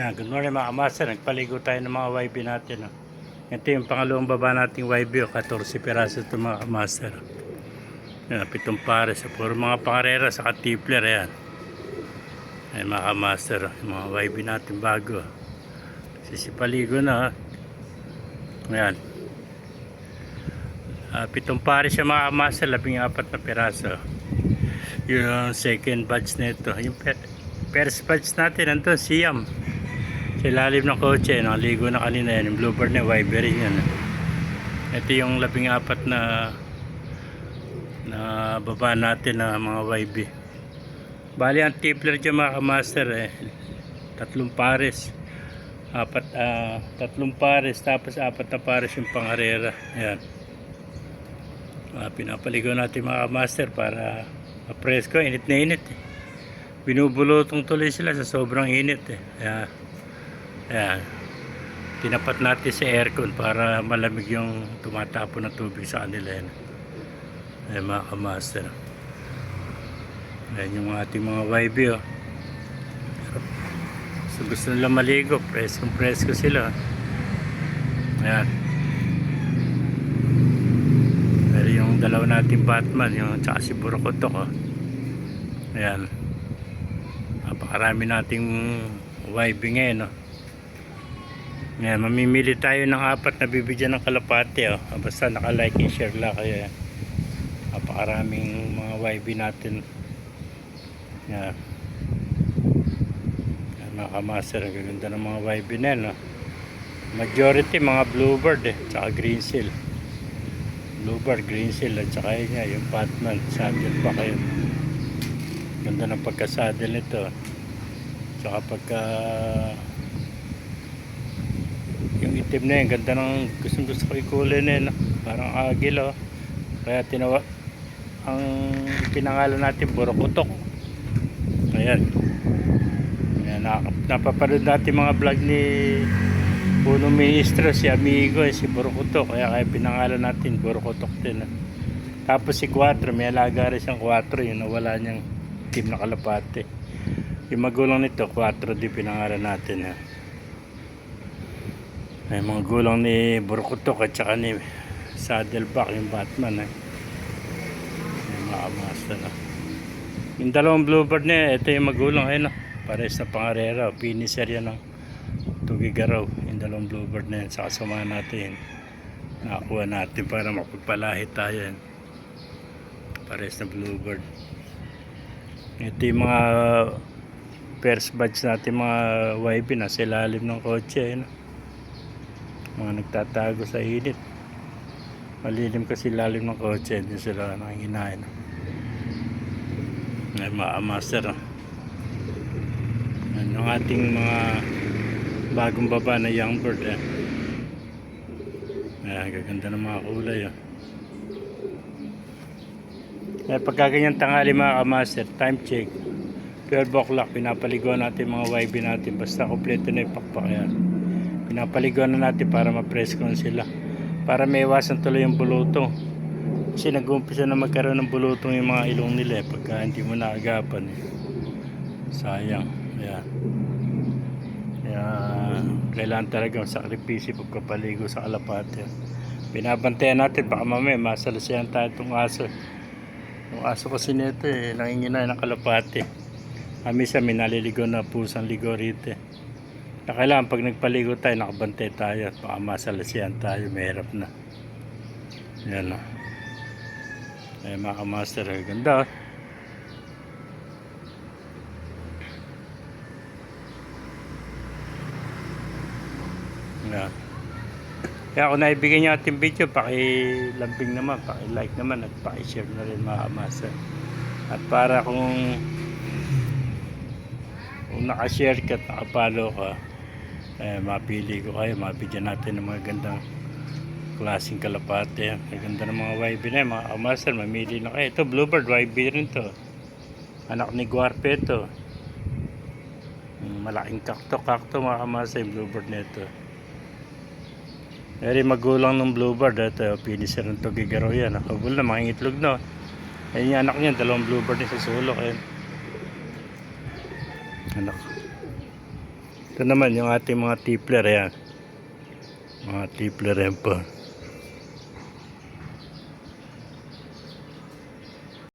Yan, good morning mga kamaster. Nagpaligo tayo ng mga YB natin. Oh. Ito yung pangalawang baba nating YB. Oh. 14 piraso ito mga kamaster. Yan, 7 pares. Puro mga pangarera sa tipler. Yan. Yan mga kamaster. Oh. Yung mga YB natin bago. Sisipaligo na. Oh. Yan. 7 pares siya mga kamaster. 14 na piraso. Yung second batch nito. Yung first batch natin. Nandun siyam. Sa ilalim ng kotse, nakaligo na kanina yan. Yung bluebird na YB rin yan. Ito yung 14 na baba natin na mga YB. Bali ang tipler dyan mga kamaster 3 pares. 3 pares tapos 4 na pares yung pangarera. Ayan. Pinapaligo natin mga kamaster para presko. Init na init binubulutong tuloy sila sa sobrang init Ayan. Ayan. Tinapat natin sa aircon para malamig yung tumatapon na tubig sa kanila yan. Ayan mga kamaster. Ayan yung ating mga YB So gusto nila maligo, presko sila. Ayan. Pero yung dalawa nating Batman, yung tsaka si Burokotok Ayan. Napakarami nating YB ngayon Ayan, mamimili tayo ng 4 na bibigyan ng kalapate Basta naka-like and share lang kayo napakaraming mga YB natin. Ayan. Ayan mga kamaster, ang gaganda ng mga YB na yan Majority mga bluebird tsaka green seal. Bluebird, green seal at tsaka yun yung Batman saddle pa kayo. Ganda ng pagka-saddle nito tsaka pagka yung itim na yan, ganda ng gusto ko ikulay na yan parang agil kaya ang pinangalan natin Burokotok. Ayan, napapanood natin mga vlog ni Puno Ministro, si Amigo si Burokotok, kaya pinangalan natin Burokotok din Tapos si 4, may alaga rin siyang 4, yung nawala niyang team na kalapate. Yung magulang nito 4 din pinangalan natin May mga gulang ni Burokotok at saka ni Saddleback yung Batman yung mga master yung dalawang bluebird niya, ito yung magulang pares na pangarera, finisher yan ng Tugigaraw. Yung dalawang bluebird na yan sa kasama natin nakakuha natin para mapagpalahi tayo pares na bluebird. Ito yung mga first batch natin mga YB na sa ilalim ng kotse mga nagtatago sa init. Malilim kasi lalim ng kotse, hindi sila nakikinain. Ay mga master yung ating mga bagong baba na young bird Ayan, gaganda ng mga kulay pagkaganyan tanghali mga kamaster, time check 12 o'clock, pinapaliguan natin mga YB natin basta kompleto na ipakpak pinapaliguan na natin para ma-presko sila para may iwasan tuloy yung bulutong kasi nag-uumpisa na magkaroon ng bulutong yung mga ilong nila pagka hindi mo naagapan sayang. Ayan. Kaya kailangan talaga sakripisyo pagkapaligo sa kalapate. Binabantayan natin baka mamaya masalasihan tayo itong aso. Yung aso kasi nito nanginginay ng kalapate. Kami siya may naliligo na pusang ligo rito kailangan pag nagpaligo tayo nakabantay tayo baka masalasihan tayo, mahirap na. Yan mga kamaster, ganda kaya kung naibigay nyo ating video pakilambing naman, pakilike naman at pakishare na rin mga kamaster. At para kung nakashare ka at nakapalo ka mapili ko kayo, mabigyan natin ng mga gandang klaseng kalapate. Maganda ng mga YB na mga kamaster, mamili na kayo. Ito bluebird YB rin to, anak ni Guarpe ito. Malaking kakto mga kamaster yung bluebird nito. Eri magulang ng bluebird ito, finisher ng Tugigaraw yan kabul na mga itlog ayun yung anak niya, dalawang bluebird sa sulok anak. Ito naman yung ating mga tippler, ayan. Mga tippler yan po.